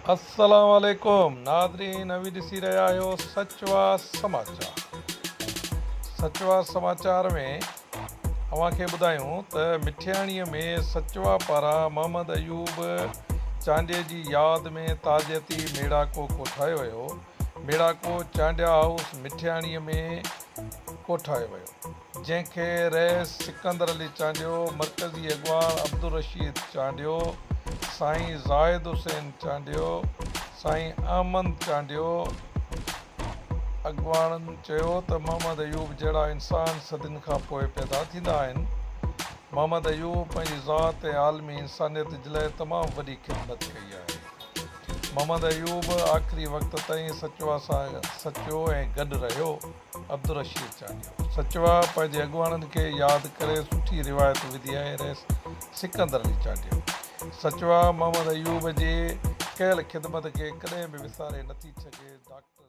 अस्सलाम वालेकुम नादरीन, अभी ॾिसी रहिया आहियो सचवा समाचार में अव्हांखे ॿुधायूं त मिठियाणीअ में सचवा पारां मोहम्मद अयूब चांडिया जी यादि में ताज़ियती मेड़ाको कोठायो वियो। मेड़ाको चांडिया हाउस मिठियाणीअ में कोठायो वियो, जंहिंखे रईस सिकंदर अली चांडियो, मरकज़ी अॻवान अब्दुल रशीद चांडियो, साईं ज़ाहिद हुसैन चांडियो, साईं अहमद चांडियो अॻवाननि चयो त मोहम्मद अयूब जहिड़ा इंसान सदियुनि खां पोइ पैदा थींदा आहिनि। मोहम्मद अयूब पंहिंजी ज़ात ऐं आलमी इंसानियत जे लाइ तमामु वॾी ख़िदमत कई आहे। मोहम्मद अयूब आख़िरी वक़्त ताईं सचवा सां सचो ऐं गॾु रहियो। अब्दुल रशीद चांडियो सचवा पंहिंजे अॻवाननि खे यादि करे सुठी रिवायत विधी आहे। रईस सिकंदर अली चांडियो सचवा मोहम्मद अयूब जे कयल ख़िदमत खे कॾहिं बि विसारे नथी सघे। डॉक्टर